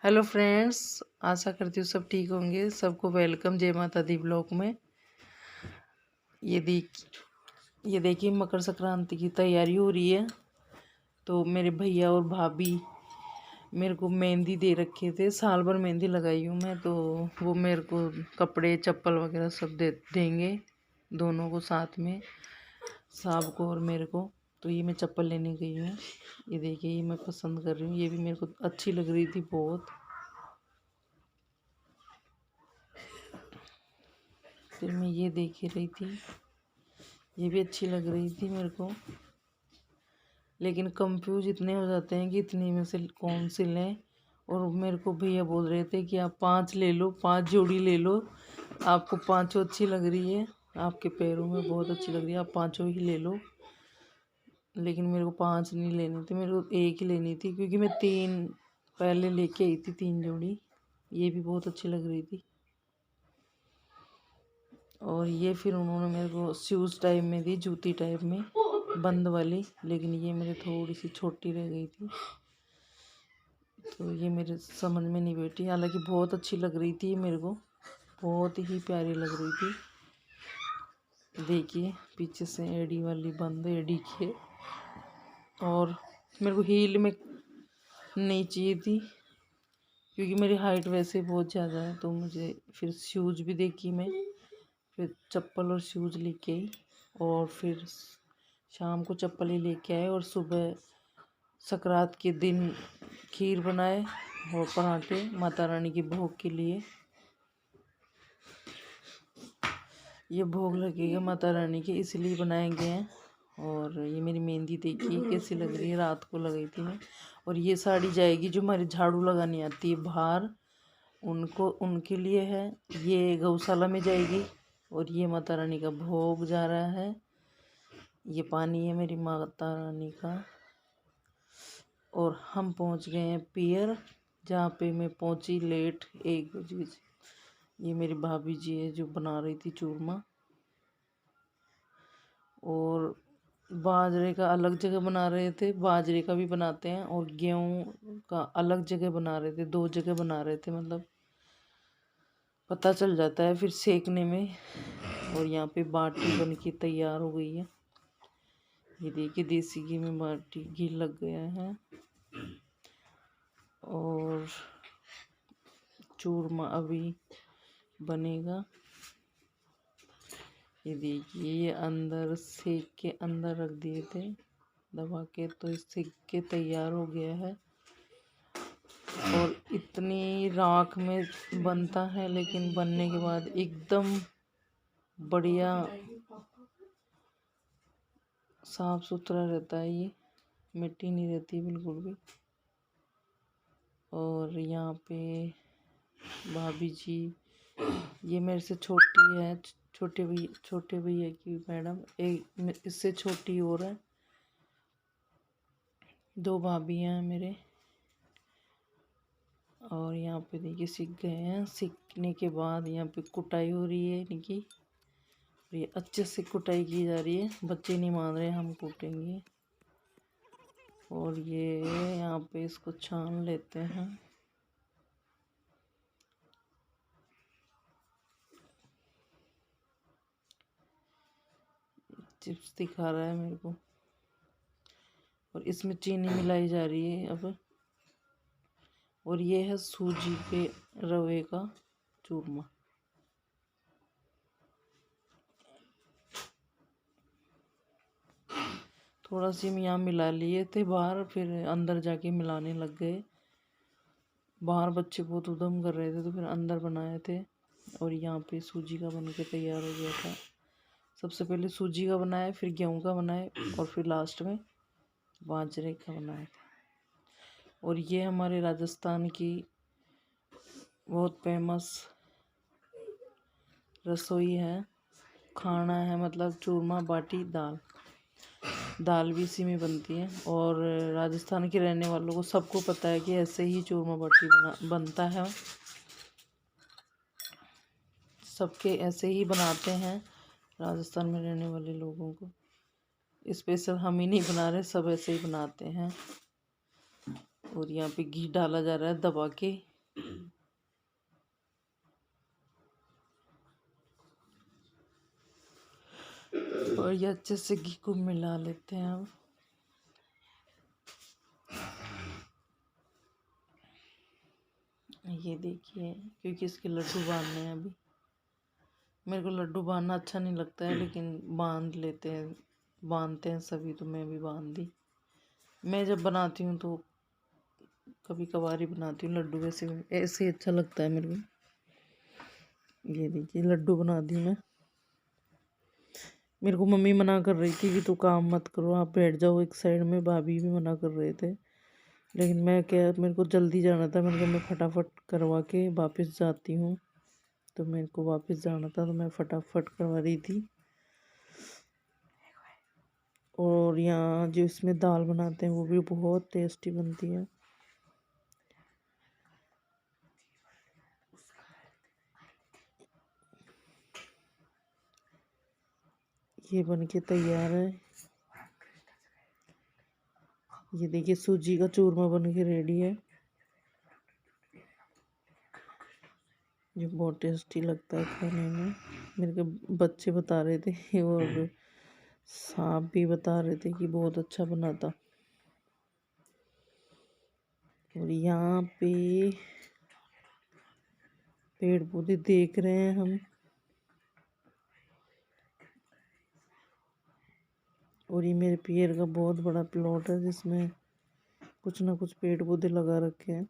Hello friends, आशा करती हूँ सब ठीक होंगे। सबको वेलकम जय माता दी ब्लॉग में। ये देखिए मकर संक्रांति की तैयारी हो रही है। तो मेरे भैया और भाभी मेरे को मेहंदी दे रखे थे। साल भर मेहंदी लगाई हूँ मैं, तो वो मेरे को कपड़े चप्पल वगैरह सब देंगे, दोनों को साथ में, साहब को और मेरे को। तो ये मैं चप्पल लेने गई हूँ। ये देखिए, ये मैं पसंद कर रही हूँ। ये भी मेरे को अच्छी लग रही थी बहुत। फिर मैं ये देख ही रही थी, ये भी अच्छी लग रही थी मेरे को। लेकिन कंफ्यूज इतने हो जाते हैं कि इतनी में से कौन सी लें। और मेरे को भैया बोल रहे थे कि आप 5 ले लो, 5 जोड़ी ले लो, आपको पांचों अच्छी लग रही है, आपके पैरों में बहुत अच्छी लग रही है, आप पांचों ही ले लो। लेकिन मेरे को 5 नहीं लेनी थी, मेरे को एक ही लेनी थी, क्योंकि मैं 3 पहले लेके आई थी, 3 जोड़ी। ये भी बहुत अच्छी लग रही थी। और ये फिर उन्होंने मेरे को शूज़ टाइप में दी, जूती टाइप में बंद वाली। लेकिन ये मेरे थोड़ी सी छोटी रह गई थी, तो ये मेरे समझ में नहीं बैठी। हालांकि बहुत अच्छी लग रही थी मेरे को, बहुत ही प्यारी लग रही थी। देखिए पीछे से एड़ी वाली बंद, एड़ी के। और मेरे को हील में नहीं चाहिए थी, क्योंकि मेरी हाइट वैसे बहुत ज़्यादा है। तो मुझे फिर शूज़ भी देखी मैं, फिर चप्पल और शूज़ लेके आई। और फिर शाम को चप्पल ही लेके आए। और सुबह संक्रांत के दिन खीर बनाए और पराठे माता रानी के भोग के लिए। ये भोग लगेगा माता रानी के, इसलिए बनाए गए हैं। और ये मेरी मेहंदी देखिए कैसी लग रही है, रात को लगाई थी मैं। और ये साड़ी जाएगी जो हमारी झाड़ू लगानी आती है बाहर, उनको, उनके लिए है। ये गौशाला में जाएगी। और ये माता रानी का भोग जा रहा है। ये पानी है मेरी माता रानी का। और हम पहुंच गए हैं पियर, जहाँ पे मैं पहुंची लेट 1 बजे। ये मेरी भाभी जी है जो बना रही थी चूरमा। और बाजरे का अलग जगह बना रहे थे, बाजरे का भी बनाते हैं, और गेहूँ का अलग जगह बना रहे थे, 2 जगह बना रहे थे। मतलब पता चल जाता है फिर सेकने में। और यहाँ पे बाटी बन के तैयार हो गई है। ये देखिए देसी घी में बाटी, घी लग गया है। और चूरमा अभी बनेगा। ये देखिए, ये अंदर सेक के अंदर रख दिए थे दबा के, तो सेक के तैयार हो गया है। और इतनी राख में बनता है, लेकिन बनने के बाद एकदम बढ़िया साफ सुथरा रहता है। ये मिट्टी नहीं रहती बिल्कुल भी। और यहाँ पे भाभी जी, ये मेरे से छोटी है, छोटे भैया की मैडम, एक इससे छोटी और है। 2 भाभी हैं मेरे। और यहाँ पे देखिए सीख गए हैं। सीखने के बाद यहाँ पे कुटाई हो रही है इनकी। ये अच्छे से कुटाई की जा रही है, बच्चे नहीं मान रहे, हम कूटेंगे। और ये यहाँ पे इसको छान लेते हैं। चिप्स दिखा रहा है मेरे को। और इसमें चीनी मिलाई जा रही है अब। और ये है सूजी के रवे का चूरमा। थोड़ा सी हम यहाँ मिला लिए थे बाहर, फिर अंदर जाके मिलाने लग गए। बाहर बच्चे बहुत उधम कर रहे थे, तो फिर अंदर बनाए थे। और यहाँ पे सूजी का बन के तैयार हो गया था। सबसे पहले सूजी का बनाए, फिर गेहूँ का बनाए, और फिर लास्ट में बाजरे का बनाया था। और ये हमारे राजस्थान की बहुत फेमस रसोई है, खाना है। मतलब चूरमा, बाटी, दाल भी इसी में बनती है। और राजस्थान के रहने वालों को सबको पता है कि ऐसे ही चूरमा बाटी बनता है। सबके ऐसे ही बनाते हैं राजस्थान में रहने वाले लोगों को। स्पेशल हम ही नहीं बना रहे, सब ऐसे ही बनाते हैं। और यहाँ पे घी डाला जा रहा है दबा के, और ये अच्छे से घी को मिला लेते हैं अब। ये देखिए, क्योंकि इसके लड्डू बांधने हैं अभी। मेरे को लड्डू बांधना अच्छा नहीं लगता है, लेकिन बांध लेते हैं, बांधते हैं सभी, तो मैं भी बांध दी। मैं जब बनाती हूँ तो कभी कभार ही बनाती हूँ लड्डू, वैसे ऐसे ही अच्छा लगता है मेरे को। ये देखिए लड्डू बना दी मैं। मेरे को मम्मी मना कर रही थी कि तू काम मत करो, आप बैठ जाओ एक साइड में, भाभी भी मना कर रहे थे, लेकिन मैं क्या, मेरे को जल्दी जाना था। मैंने कहा मैं फटाफट करवा के वापस जाती हूँ, तो मेरे को वापस जाना था, तो मैं फटाफट करवा रही थी। और यहाँ जो इसमें दाल बनाते हैं वो भी बहुत टेस्टी बनती है। ये बन के तैयार है। ये देखिए सूजी का चूरमा बन के रेडी है। ये बहुत टेस्टी लगता है खाने में। मेरे के बच्चे बता रहे थे और सांप भी बता रहे थे कि बहुत अच्छा बना था। और यहाँ पे पेड़ पौधे देख रहे हैं हम। और ये मेरे पियर का बहुत बड़ा प्लॉट है, जिसमें कुछ ना कुछ पेड़ पौधे लगा रखे हैं।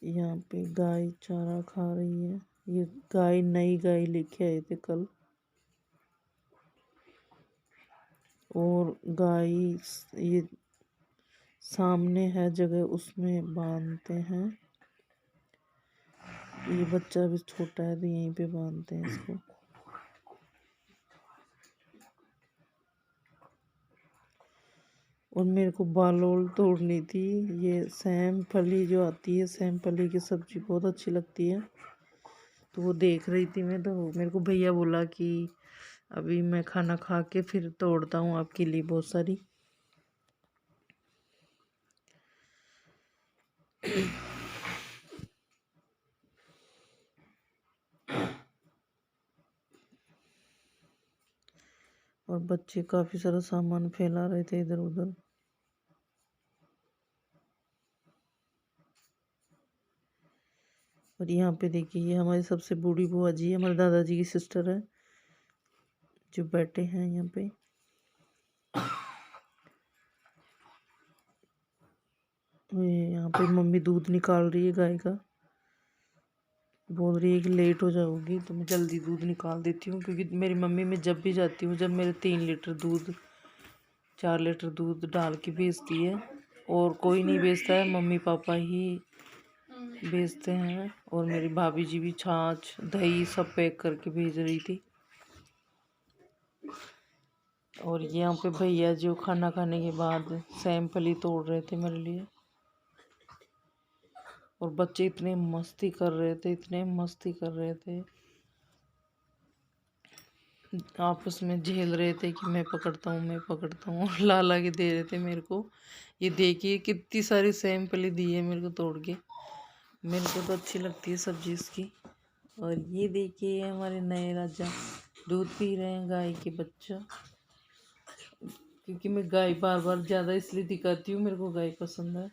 यहाँ पे गाय चारा खा रही है। ये गाय, नई गाय लेके आए थे कल, और गाय ये सामने है जगह, उसमें बांधते हैं। ये बच्चा भी छोटा है तो यहीं पे बांधते हैं इसको। और मेरे को बालोल तोड़नी थी। ये सैम फली जो आती है, सैम फली की सब्जी बहुत अच्छी लगती है, तो वो देख रही थी मैं। तो मेरे को भैया बोला कि अभी मैं खाना खा के फिर तोड़ता हूँ आपके लिए बहुत सारी। और बच्चे काफ़ी सारा सामान फैला रहे थे इधर उधर। और यहाँ पे देखिए, ये हमारी सबसे बूढ़ी बुआ जी है, हमारे दादाजी की सिस्टर है, जो बैठे हैं यहाँ पे। यहाँ पे मम्मी दूध निकाल रही है गाय का। बोल रही है कि लेट हो जाओगी, तो मैं जल्दी दूध निकाल देती हूँ, क्योंकि मेरी मम्मी, मैं जब भी जाती हूँ, जब मेरे 3 लीटर दूध, 4 लीटर दूध डाल के भेजती है। और कोई नहीं बेचता है, मम्मी पापा ही बेचते हैं। और मेरी भाभी जी भी छाछ दही सब पैक करके भेज रही थी। और यहाँ पे भैया जो खाना खाने के बाद सैम फली तोड़ रहे थे मेरे लिए। और बच्चे इतने मस्ती कर रहे थे, इतने मस्ती कर रहे थे, आपस में झेल रहे थे कि मैं पकड़ता हूँ, मैं पकड़ता हूँ, और ला के दे रहे थे मेरे को। ये देखिए कितनी सारी सैम फली दी है मेरे को तोड़ के। मेरे को तो अच्छी लगती है सब्जी इसकी। और ये देखिए हमारे नए राजा दूध पी रहे हैं, गाय के बच्चा। क्योंकि मैं गाय बार बार ज़्यादा इसलिए दिखाती हूँ, मेरे को गाय पसंद है,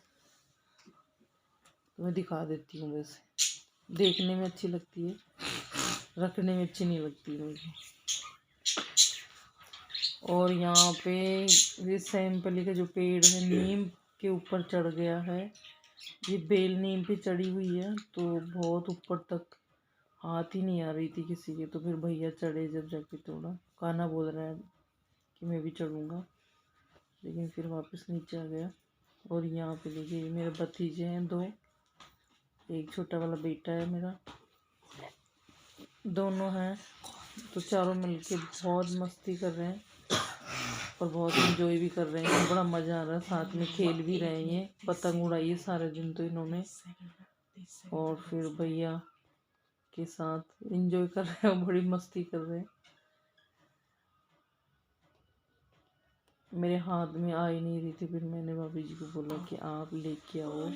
तो मैं दिखा देती हूँ। वैसे देखने में अच्छी लगती है, रखने में अच्छी नहीं लगती मुझे। और यहाँ पे ये सैमपली का जो पेड़ है, नीम के ऊपर चढ़ गया है। ये बेल नीम पे चढ़ी हुई है, तो बहुत ऊपर तक हाथ ही नहीं आ रही थी किसी के, तो फिर भैया चढ़े जब जाके तोड़ा। कान्हा बोल रहा है कि मैं भी चढ़ूँगा, लेकिन फिर वापस नीचे आ गया। और यहाँ पे देखिए मेरे भतीजे हैं 2, एक छोटा वाला बेटा है मेरा, दोनों हैं, तो चारों मिलके बहुत मस्ती कर रहे हैं और बहुत इंजॉय भी कर रहे हैं। बड़ा मज़ा आ रहा है, साथ में खेल भी रहे हैं। ये पतंग उड़ाई है सारे दिन तो इन्होंने, और फिर भैया के साथ इंजॉय कर रहे हैं, बड़ी मस्ती कर रहे हैं। मेरे हाथ में आ ही नहीं रही थी, फिर मैंने भाभी जी को बोला कि आप लेके आओ,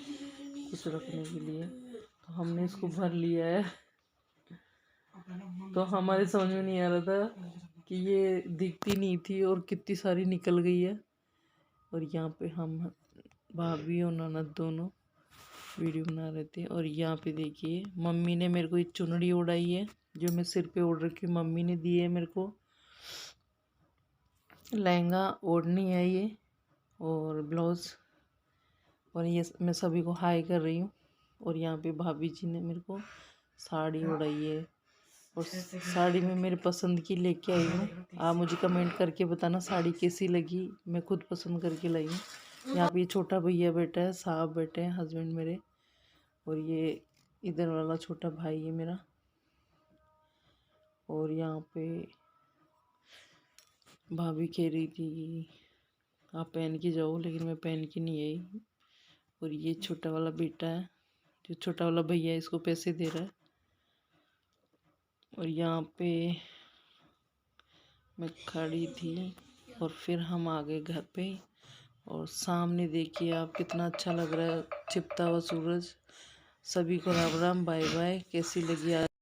कुछ रखने के लिए, तो हमने इसको भर लिया है। तो हमारे समझ में नहीं आ रहा था कि ये दिखती नहीं थी और कितनी सारी निकल गई है। और यहाँ पे हम भाभी और ननद दोनों वीडियो बना रहे थे। और यहाँ पे देखिए मम्मी ने मेरे को एक चुनरी ओढ़ाई है जो मैं सिर पे ओढ़ रखी हूँ, मम्मी ने दी है मेरे को। लहंगा ओढ़नी है ये और ब्लाउज। और ये मैं सभी को हाय कर रही हूँ। और यहाँ पे भाभी जी ने मेरे को साड़ी ओढ़ाई है और साड़ी में मेरे पसंद की लेके आई हूँ। आप मुझे कमेंट करके बताना साड़ी कैसी लगी, मैं खुद पसंद करके लाई हूँ। यहाँ पे ये छोटा भैया बैठा है, साहब बैठे हैं, हस्बैंड मेरे। और ये इधर वाला छोटा भाई है मेरा। और यहाँ पे भाभी कह रही थी आप पहन के जाओ, लेकिन मैं पहन के नहीं आई। और ये छोटा वाला बेटा है, जो छोटा वाला भैया है इसको पैसे दे रहा है। और यहाँ पे मैं खड़ी थी और फिर हम आ गए घर पे। और सामने देखिए आप कितना अच्छा लग रहा है छिपता हुआ सूरज। सभी को राम राम, बाय बाय। कैसी लगी आज